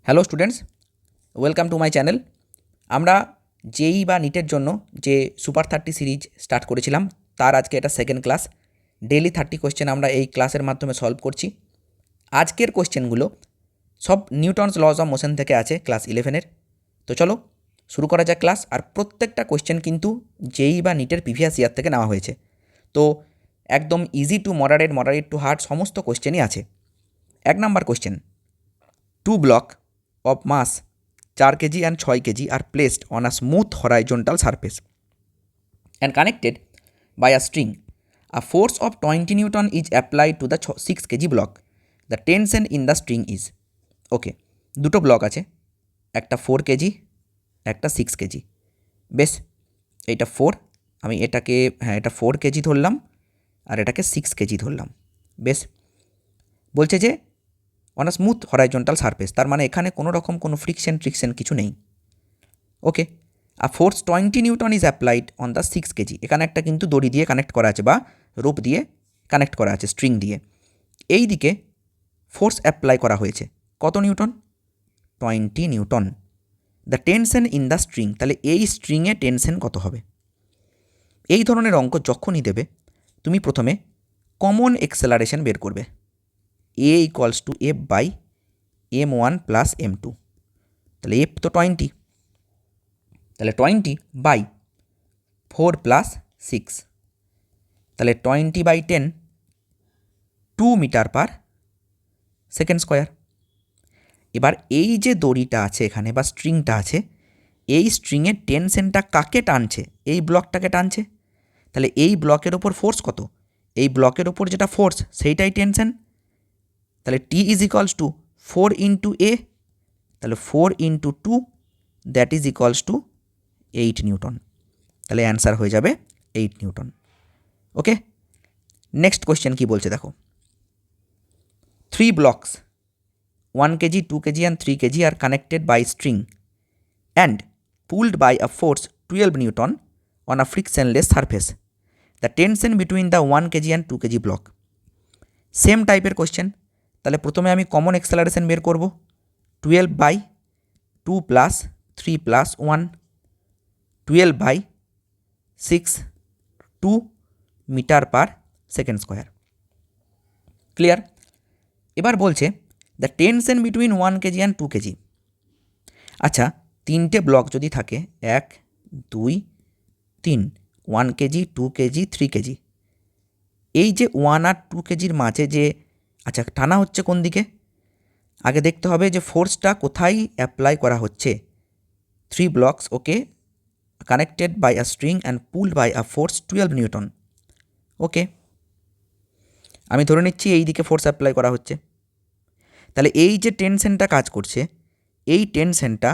Hello students, welcome to my channel. আমরা জেই বা নিটের জন্য যে সুপার 30 সিরিজ স্টার্ট করেছিলাম তার আজকে এটা সেকেন্ড ক্লাস। ডেইলি 30 কোয়েশ্চেন আমরা এই ক্লাসের মাধ্যমে সলভ করছি। আজকের কোয়েশ্চেনগুলো সব নিউটনস লজ অফ মোশন থেকে আছে ক্লাস 11-এর। তো চলো শুরু করা যাক ক্লাস। আর প্রত্যেকটা কোয়েশ্চেন কিন্তু জেই বা নিটের প্রিভিয়াস ইয়ার থেকে নেওয়া হয়েছে। তো একদম easy to moderate, moderate two hard সমস্ত কোয়েশ্চেনই আছে। 1 number question, 2 block of mass 4 kg and 6 kg are placed on a smooth horizontal surface and connected by a string. A force of 20 Newton is applied to the 6 kg block. The tension in the string is okay. দুটো block আছে, একটা 4 KG, একটা 6 KG. বেশ, এইটা 4, আমি এটাকে এটা 4 KG ধরলাম আর এটাকে 6 কেজি ধরলাম। বেশ, বলছে যে on a smooth horizontal surface, তার মানে এখানে কোনো রকম কোনো ফ্রিকশন কিছু নেই। ওকে, আর force 20 newton is applied on the 6 kg, এখানে একটা কিন্তু দড়ি দিয়ে কানেক্ট করা আছে বা রোপ দিয়ে কানেক্ট করা আছে, স্ট্রিং দিয়ে। এই দিকে ফোর্স অ্যাপ্লাই করা হয়েছে কত Newton? 20 Newton. The tension in the string, তাহলে এই স্ট্রিংয়ে টেনশন কত হবে? এই ধরনের অঙ্ক যখনই দেবে তুমি প্রথমে কমন এক্সেলারেশন বের করবে। a equals to F by m1 plus m2, তাহলে এফ তো 20, তাহলে 20 বাই 4 প্লাস 6, তাহলে 20/10 2 মিটার পার সেকেন্ড স্কোয়ার। এবার এই যে দড়িটা আছে এখানে বা স্ট্রিংটা আছে, এই স্ট্রিংয়ের টেনশনটা কাকে টানছে? এই ব্লকটাকে টানছে। তাহলে এই ব্লকের ওপর ফোর্স কত? এই ব্লকের ওপর যেটা ফোর্স সেইটাই টেনশন। তাহলে টি ইজ ইকুয়ালস টু 4 ইন্টু এ, তাহলে 4 into 2 that is equals to 8 Newton. তাহলে অ্যান্সার হয়ে যাবে 8 নিউটন। ওকে, নেক্সট কোয়েশ্চেন কী বলছে দেখো। 3 blocks 1 kg, 2 kg and 3 kg are connected by string and pulled by a force 12 Newton on a frictionless surface. The tension between the 1 kg and 2 kg block. Same টাইপের question. তাহলে প্রথমে আমি common acceleration বের করব। 12/2 plus 3 plus 1, 12/6 2 metre per second square. Clear? এবার বলছে the tension between 1 kg and 2 kg. আচ্ছা, তিনটে ব্লক যদি থাকে 1 2 3, 1 কেজি 2 কেজি 3 কেজি, এই যে 1 আর 2 কেজির মাঝে যে আচ্ছা টানা হচ্ছে কোন দিকে? আগে দেখতে হবে যে ফোর্সটা কোথায় অ্যাপ্লাই করা হচ্ছে। 3 blocks okay connected by a string and pulled by a force 12 newton. Okay, আমি ধরে নিচ্ছি এই দিকে ফোর্স অ্যাপ্লাই করা হচ্ছে। তাহলে এই যে টেনশনটা কাজ করছে, এই টেনশনটা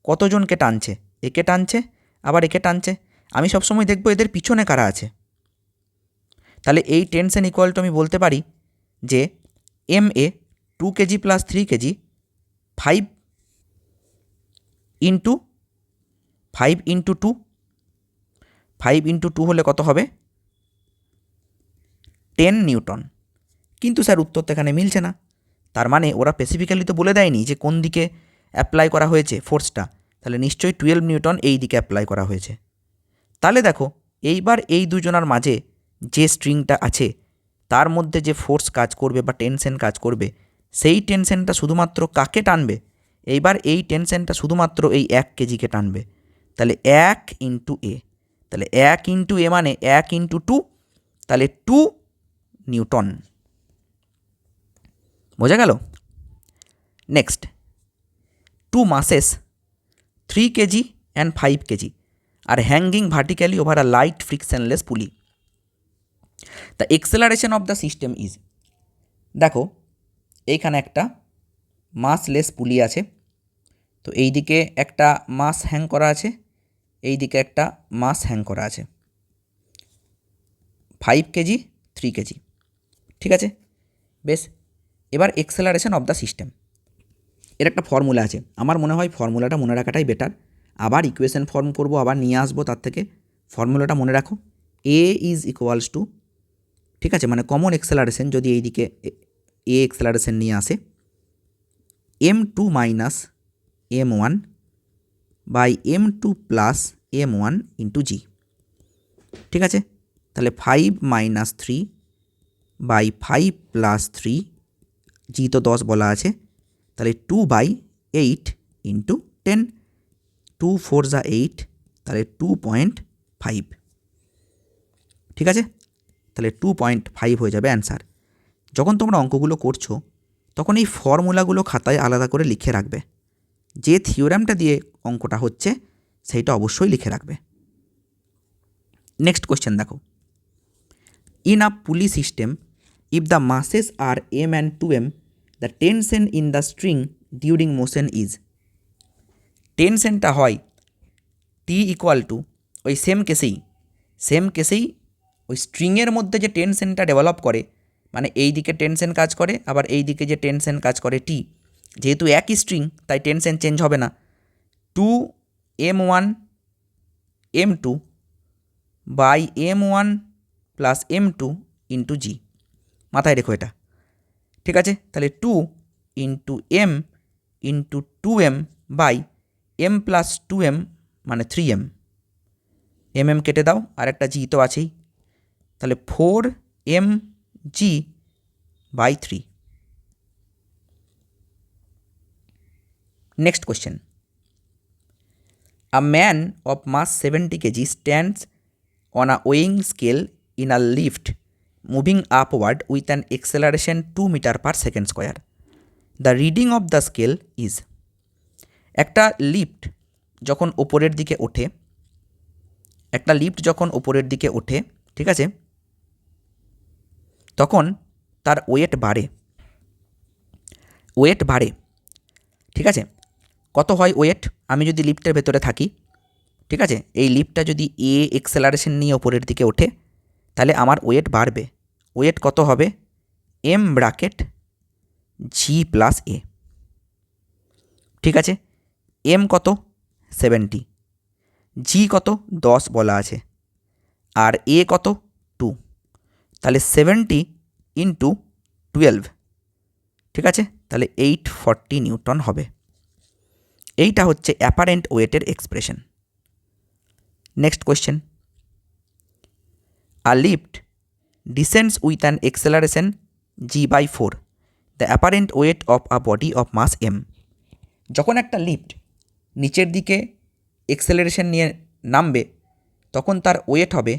কতজনকে টানছে? একে টানছে, আবার একে টানছে। আমি সবসময় দেখব এদের পিছনে কারা আছে। তাহলে এই টেনশন ইকুয়াল টু আমি বলতে পারি যে M A 2 KG plus 3 KG 5 into 2, 5 into 2 হলে কত হবে? 10 নিউটন। কিন্তু স্যার উত্তর তো এখানে মিলছে না। তার মানে ওরা স্পেসিফিক্যালি তো বলে দেয়নি যে কোন দিকে অ্যাপ্লাই করা হয়েছে ফোর্সটা। তাহলে নিশ্চয়ই 12 নিউটন এই দিকে অ্যাপ্লাই করা হয়েছে। তাহলে দেখো এইবার এই দুজনার মাঝে যে স্ট্রিংটা আছে তার মধ্যে যে ফোর্স কাজ করবে বা টেনশন কাজ করবে, সেই টেনশনটা শুধুমাত্র কাকে টানবে? এইবার এই টেনশনটা শুধুমাত্র এই 1 কেজিকে টানবে। তাহলে 1 ইন্টু এ, তাহলে 1 ইন্টু এ মানে 1 ইন্টু 2, তাহলে 2 নিউটন। বোঝা গেল? Next, 2 masses 3 kg and 5 kg are hanging vertically over a light frictionless pulley. The acceleration of the system is, দেখো এইখানে একটা মাসলেস পুলি আছে, তো এই দিকে একটা মাস হ্যাং করা আছে, এই দিকে একটা মাস হ্যাং করা আছে। 5 কেজি 3 কেজি, ঠিক আছে? বেশ, এবার এক্সেলারেশন অফ দ্য সিস্টেম এর একটা ফর্মুলা আছে। আমার মনে হয় ফর্মুলাটা মনে রাখাটাই বেটার। আবার ইকুয়েশন ফর্ম করব, আবার নিয়ে আসবো, তার থেকে ফর্মুলাটা মনে রাখো। এ ইজ ইকুয়ালস টু, ঠিক আছে, মানে কমন এক্সেলারেশন যদি এই দিকে এ এক্সেলারেশন নিয়ে আসে, m2 minus m1 by m2 plus m1 into g. ঠিক আছে, তাহলে 5 মাইনাস 3 বাই 5 প্লাস 3, জি তো 10 বলা আছে, তাহলে 2 বাই 8 ইন্টু 10, 2 4 যা 8, তাহলে 2.5। ঠিক আছে, তাহলে 2.5 হয়ে যাবে অ্যান্সার। যখন তোমরা অঙ্কগুলো করছো তখন এই ফর্মুলাগুলো খাতায় আলাদা করে লিখে রাখবে। যে থিওরামটা দিয়ে অঙ্কটা হচ্ছে সেইটা অবশ্যই লিখে রাখবে। নেক্সট কোয়েশ্চেন দেখো, in a pulley system if the masses are m and 2m, the tension in the string during motion is. টেনশনটা হয় টি ইকুয়াল টু ওই সেম কেসেই ওই স্ট্রিংয়ের মধ্যে যে টেনশনটা ডেভেলপ করে, মানে এই দিকে টেনশন কাজ করে আবার এই দিকে যে টেনশন কাজ করে টি, যেহেতু একই স্ট্রিং তাই টেনশন চেঞ্জ হবে না। 2m1 m2 by m1 plus m2 into জি, মাথায় রেখো এটা। ঠিক আছে, তাহলে 2 into m into 2m by m plus 2m মানে 3m, mm কেটে দাও আর একটা জি তো আছেই, তাহলে 4mg by 3। Next question, a man of mass 70 kg stands on a weighing scale in a lift moving upward with an acceleration 2 meter per second square. The reading of the scale is। একটা lift যখন ওপরের দিকে ওঠে, ঠিক আছে, তখন তার wait বাড়ে। ঠিক আছে, কত হয় ওয়েট? আমি যদি লিফটের ভেতরে থাকি, ঠিক আছে, এই লিফটটা যদি এ এক্সেলারেশন নিয়ে ওপরের দিকে ওঠে তাহলে আমার ওয়েট বাড়বে। ওয়েট কত হবে? এম ব্র্যাকেট জি প্লাস এ। ঠিক আছে, এম কত? 70, জি কত? 10 বলা আছে, আর এ কত? 2, তাহলে 70 ইন্টু 12, ঠিক আছে, তাহলে 840 নিউটন হবে। এইটা হচ্ছে অ্যাপারেন্ট ওয়েটের expression. Next question, a lift descends with an acceleration g/4, the apparent weight of a body of mass m। যখন একটা লিফট নিচের দিকে এক্সেলারেশন নিয়ে নামবে তখন তার ওয়েট হবে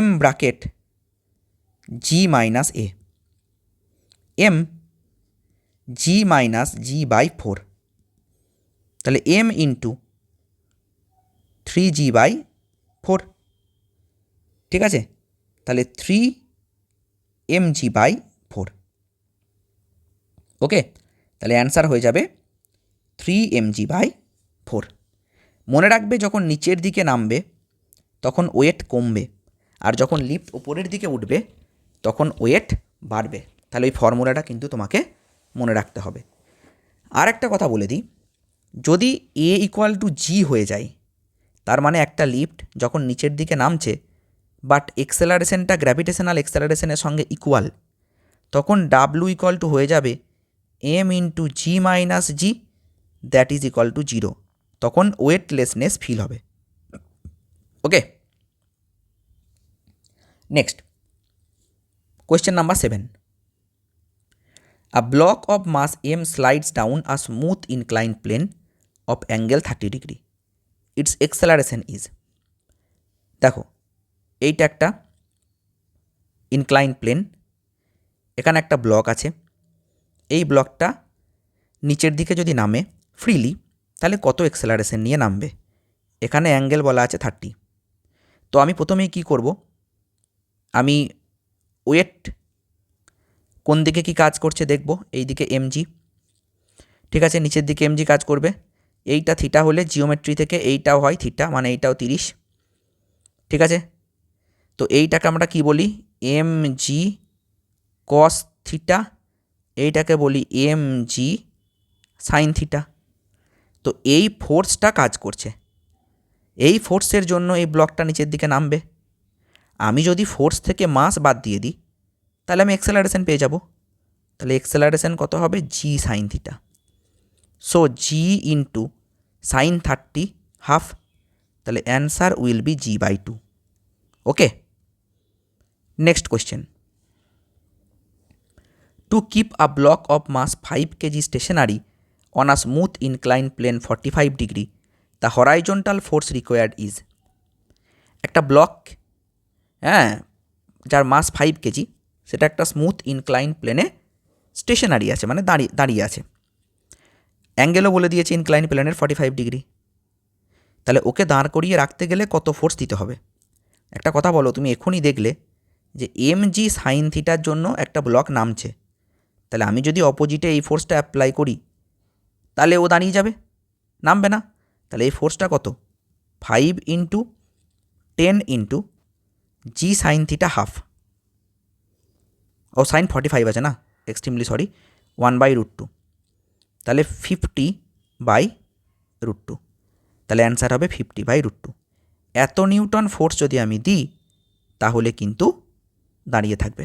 m ব্র্যাকেট জি মাইনাস এ, m জি মাইনাস g/4, তাহলে m ইন্টু 3g/4। ঠিক আছে, তাহলে 3mg/4। ওকে, তাহলে অ্যান্সার হয়ে যাবে 3mg/4। মনে রাখবে যখন নিচের দিকে নামবে তখন ওয়েট কমবে, আর যখন লিফট উপরের দিকে উঠবে তখন ওয়েট বাড়বে। তাহলে ওই ফর্মুলাটা কিন্তু তোমাকে মনে রাখতে হবে। আর একটা কথা বলে দিই, যদি এ ইকুয়াল টু জি হয়ে যায় তার মানে একটা লিফট যখন নিচের দিকে নামছে বাট এক্সেলারেশনটা গ্র্যাভিটেশনাল এক্সেলারেশনের সঙ্গে ইকুয়াল, তখন ডাব্লু ইকুয়াল টু হয়ে যাবে M into G minus G, that is equal to 0। তখন ওয়েটলেসনেস ফিল হবে। Okay, next question number 7, a block of mass m slides down a smooth inclined plane of angle 30 degree. Its acceleration is। দেখো, এইটা একটা incline plane, এখানে একটা block আছে, এই ব্লকটা নিচের দিকে যদি নামে ফ্রিলি তাহলে কত এক্সেলারেশন নিয়ে নামবে? এখানে অ্যাঙ্গেল বলা আছে 30। তো আমি প্রথমেই কি করব, আমি ওয়েট কোন দিকে কি কাজ করছে দেখব। এই দিকে mg, ঠিক আছে, নিচের দিকে mg কাজ করবে। এইটা থিটা হলে জিওমেট্রি থেকে এইটাও হয় থিটা, মানে এইটাও 30। ঠিক আছে, তো এইটাকে আমরা কি বলি? mg cos থিটা, এইটাকে বলি mg সাইন থিটা। তো এই ফোর্সটা কাজ করছে, এই ফোর্সের জন্য এই ব্লকটা নিচের দিকে নামবে। আমি যদি ফোর্স থেকে মাস বাদ দিয়ে দিই তাহলে আমি এক্সেলারেশন পেয়ে যাব। তাহলে এক্সেলারেশন কত হবে? G sine theta. So g into sine 30 half, তাহলে answer will be g/2। Okay, next question. To keep a block of mass 5 kg stationary on a smooth incline plane 45 degree, the horizontal force required is. একটা block, হ্যাঁ, যার মাস 5 kg, সেটা একটা smooth incline প্লেনে stationery আছে, মানে দাঁড়িয়ে আছে। অ্যাঙ্গেলও বলে দিয়েছে ইনক্লাইন প্লেনের 45 ডিগ্রি। তাহলে ওকে দাঁড় করিয়ে রাখতে গেলে কত ফোর্স দিতে হবে? একটা কথা বলো, তুমি এখনই দেখলে যে mg সাইন থিটার জন্য একটা ব্লক নামছে, তাহলে আমি যদি অপোজিটে এই ফোর্সটা অ্যাপ্লাই করি তাহলে ও দাঁড়িয়ে যাবে, নামবে না। তাহলে এই ফোর্সটা কত? 5 into 10 into G sine theta half, ও সাইন 45 আছে না, এক্সট্রিমলি সরি, 1/√2, তাহলে 50/√2, তাহলে অ্যান্সার হবে 50/√2। এত নিউটন ফোর্স যদি আমি দিই তাহলে কিন্তু দাঁড়িয়ে থাকবে।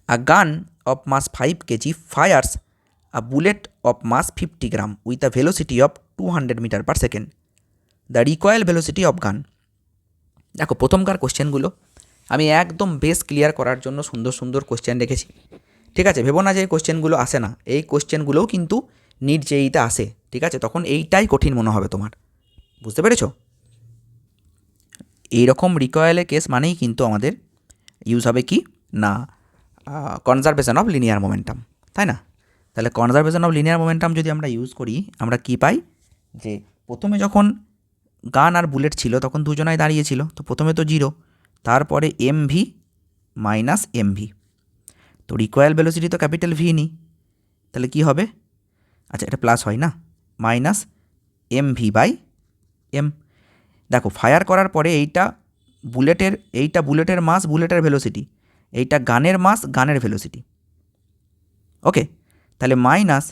A gun of mass 5 kg fires a bullet of mass 50 gram with a velocity of 200 metre per second, the recoil velocity of gun. দেখো, প্রথমকার কোশ্চেনগুলো আমি একদম বেস ক্লিয়ার করার জন্য সুন্দর সুন্দর কোশ্চেন রেখেছি, ঠিক আছে? ভেবো না যে এই কোশ্চেনগুলো আসে না, এই কোশ্চেনগুলোও কিন্তু নিট জেইতে আসে, ঠিক আছে? তখন এইটাই কঠিন মনে হবে তোমার, বুঝতে পেরেছো? এইরকম রিকয়েলে কেস মানেই কিন্তু আমাদের ইউজ হবে কি না, কনজারভেশন অফ লিনিয়ার মোমেন্টাম, তাই না? তাহলে কনজারভেশন অফ লিনিয়ার মোমেন্টাম যদি আমরা ইউজ করি, আমরা কি পাই? যে প্রথমে যখন গান আর বুলেট ছিল তখন দুজনাই দাঁড়িয়ে ছিল, তো প্রথমে তো 0, তারপরে mv মাইনাস mv, তো রিকয়েল ভেলোসিটি তো ক্যাপিটাল ভি নিই, তাহলে কি হবে? আচ্ছা, এটা প্লাস হয় না, মাইনাস mv/m। দেখো, ফায়ার করার পরে এইটা বুলেটের মাস, বুলেটের ভেলোসিটি, এইটা গানের মাস, গানের ভেলোসিটি। ওকে, তাহলে মাইনাস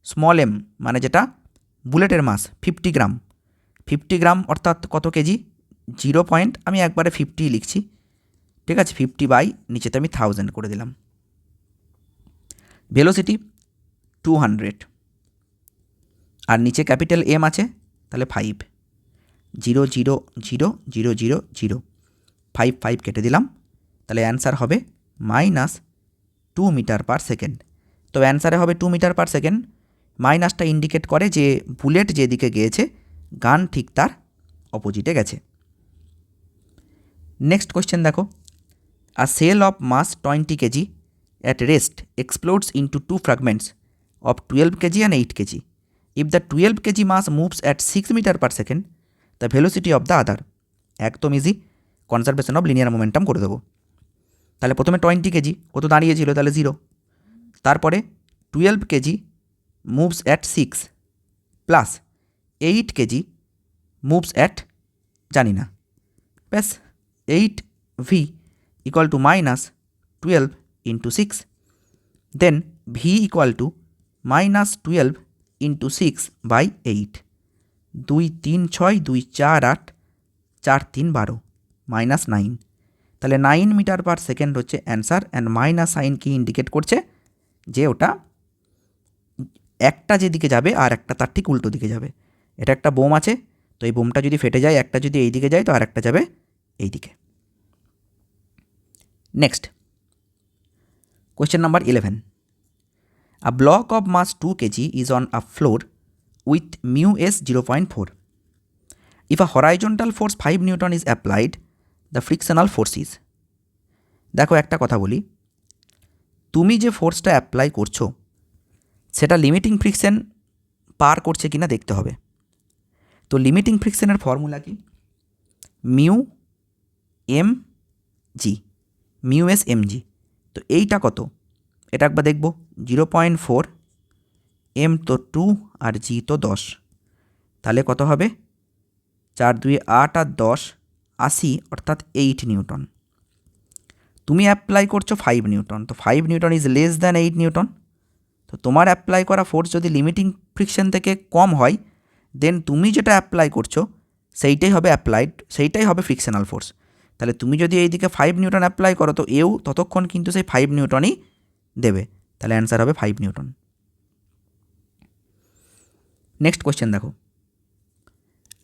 স্মল m, মানে যেটা বুলেটের মাস 50 গ্রাম, 50 গ্রাম অর্থাৎ কত কেজি? 0 পয়েন্ট, আমি একবারে 50 লিখছি, ঠিক আছে? 50 নিচেতে আমি 1000 করে দিলাম। ভেলোসিটি 200, আর নিচে ক্যাপিটাল এম আছে, তাহলে 5, 0 0 0 0 0 0, 5 5 কেটে দিলাম, তাহলে অ্যান্সার হবে মাইনাস 2 মিটার পার সেকেন্ড। তো অ্যান্সারে হবে 2 মিটার পার সেকেন্ড, মাইনাসটা ইন্ডিকেট করে যে বুলেট যেদিকে গিয়েছে গান ঠিক তার অপোজিটে গেছে। নেক্সট কোয়েশ্চেন দেখো, a cell of mass 20 kg at rest explodes into 2 fragments of 12 kg and 8 kg. If the 12 kg mass moves at 6 meter per second, the velocity of the other. একদম easy, conservation of linear momentum করে দেবো। তাহলে প্রথমে 20 kg, ও তো দাঁড়িয়েছিল, তাহলে 0, তারপরে 12 kg moves at 6 প্লাস 8 kg মুভস অ্যাট জানি না, ব্যাস 8v equal to minus 12 into 6, then v equal to minus 12 into 6/8, 2 3 6 2 4 8 4 3 12, minus 9, তাহলে 9 মিটার পার সেকেন্ড হচ্ছে অ্যান্সার। অ্যান্ড মাইনাস সাইন কি ইন্ডিকেট করছে? যে ওটা একটা যেদিকে যাবে আর একটা তার ঠিক উল্টো দিকে যাবে। এটা একটা বোম আছে, তো এই বোমটা যদি ফেটে যায়, একটা যদি এই দিকে যায় তো আর একটা যাবে এই দিকে। Next question number 11, a block of mass 2 kg is on a floor with mu s 0.4. If a horizontal force 5 newton is applied, the frictional force is. দেখো, একটা কথা বলি, তুমি যে ফোর্সটা অ্যাপ্লাই করছো সেটা লিমিটিং ফ্রিকশন পার করছে কিনা দেখতে হবে। তো লিমিটিং ফ্রিকশনের ফর্মুলা কি? Mu m g, mu s m g. তো এইটা কত? এটা একবার দেখব, 0.4, এম তো 2 আর জি তো 10, তাহলে কত হবে? 4 2 8 আর 10 80, অর্থাৎ 8 নিউটন। তুমি অ্যাপ্লাই করছো 5 নিউটন, তো 5 newton is less than 8 Newton. তো তোমার অ্যাপ্লাই করা ফোর্স যদি লিমিটিং ফ্রিকশন থেকে কম হয়, দেন তুমি যেটা অ্যাপ্লাই করছো সেইটাই হবে অ্যাপ্লাইড, সেইটাই হবে ফ্রিকশনাল ফোর্স। তাহলে তুমি যদি এইদিকে 5 নিউটন অ্যাপ্লাই করো, তো এও ততক্ষণ কিন্তু সেই 5 নিউটনই দেবে, তাহলে অ্যান্সার হবে 5 নিউটন। নেক্সট কোয়েশ্চেন দেখো,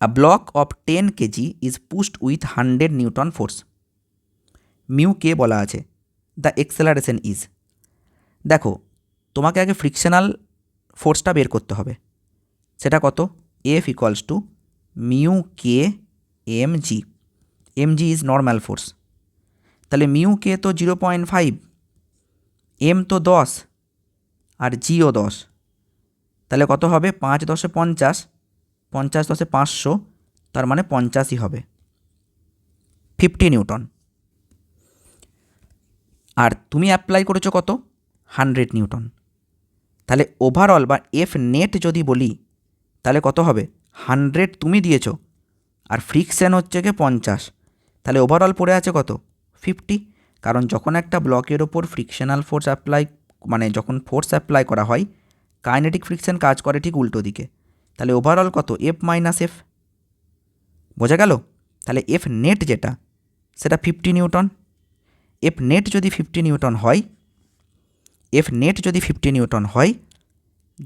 a block of 10 kg is pushed with 100 newton force, mu কে বলা আছে, দ্য এক্সেলারেশন ইজ। দেখো তোমাকে আগে ফ্রিকশনাল ফোর্সটা বের করতে হবে, সেটা কত, F equals to mu k m g, m g is normal force, তাহলে মিউ কে তো 0.5, এম তো 10 আর জিও 10, তাহলে কত হবে, 5 10 50, 50 10 500, তার মানে 50ই হবে, 50 নিউটন। আর তুমি অ্যাপ্লাই করেছো কত, 100 নিউটন, তাহলে ওভারঅল বা এফ নেট যদি বলি তাহলে কত হবে, 100 তুমি দিয়েছো আর ফ্রিকশন হচ্ছে কি 50, তাহলে ওভারঅল পড়ে আছে কত, 50। কারণ যখন একটা ব্লকের ওপর ফ্রিকশনাল ফোর্স অ্যাপ্লাই, মানে যখন ফোর্স অ্যাপ্লাই করা হয়, কাইনেটিক ফ্রিকশন কাজ করে ঠিক উল্টো দিকে, তাহলে ওভারঅল কত, এফ মাইনাস এফ, বোঝা গেল। তাহলে এফ নেট যেটা সেটা 50 নিউটন, এফ নেট যদি 50 নিউটন হয়, এফ নেট যদি 50 নিউটন হয়,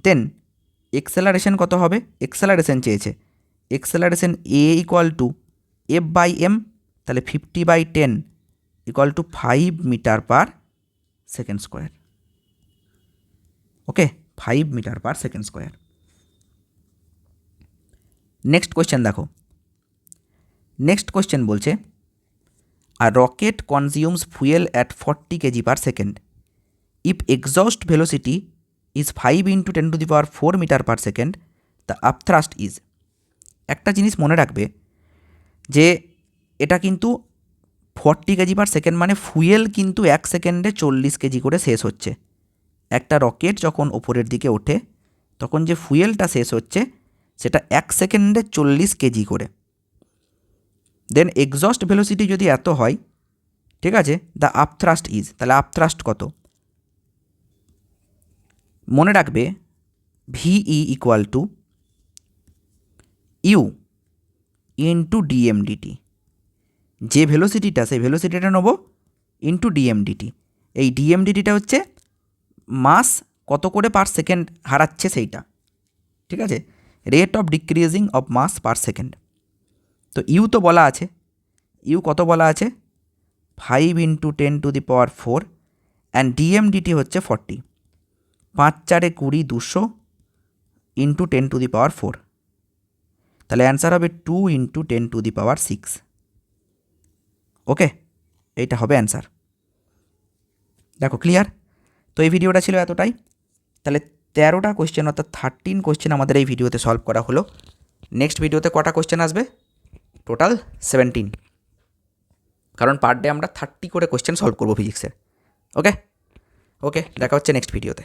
দেন এক্সেলারেশন কত হবে, এক্সেলারেশন চেয়েছে, acceleration A equal to F by M, তাহলে 50/10 equal to 5 metre per second square. Okay, 5 metre per second square. Next question দেখো, নেক্সট কোয়েশ্চেন বলছে, a rocket consumes fuel at 40 kg per second, if exhaust velocity is 5 × 10⁴ metre per second, the upthrust is. একটা জিনিস মনে রাখবে যে এটা কিন্তু 40 kg per second মানে ফুয়েল কিন্তু 1 সেকেন্ডে 40 কেজি করে শেষ হচ্ছে। একটা রকেট যখন ওপরের দিকে ওঠে তখন যে ফুয়েলটা শেষ হচ্ছে সেটা 1 সেকেন্ডে 40 কেজি করে। দেন এক্সস্ট ভেলোসিটি যদি এত হয়, ঠিক আছে, দ্য আপথ্রাস্ট ইজ, তাহলে আপথ্রাস্ট কত, মনে রাখবে V equal to U into DMDT, যে ভেলোসিটিটা সেই ভেলোসিটিটা নেব ইন্টু ডিএমডিটি, এই ডিএমডিটিটা হচ্ছে মাস কত করে পার সেকেন্ড হারাচ্ছে সেইটা, ঠিক আছে, rate of decreasing of mass per second. তো ইউ তো বলা আছে, ইউ কত বলা আছে, 5 × 10⁴, অ্যান্ড ডিএমডিটি হচ্ছে 40, 5 4 20 200 ইন্টু 10⁴, তাহলে অ্যান্সার হবে 2 × 10⁶। ওকে, এইটা হবে অ্যান্সার। দেখো ক্লিয়ার। তো এই ভিডিওটা ছিল এতটাই, তাহলে 13টা কোয়েশ্চেন অর্থাৎ 13 কোয়েশ্চেন আমাদের এই ভিডিওতে সলভ করা হলো। নেক্সট ভিডিওতে কটা কোয়েশ্চেন আসবে, টোটাল 17, কারণ পার ডে আমরা 30 করে কোয়েশ্চেন সলভ করবো ফিজিক্সের। ওকে ওকে, দেখা হচ্ছে নেক্সট ভিডিওতে।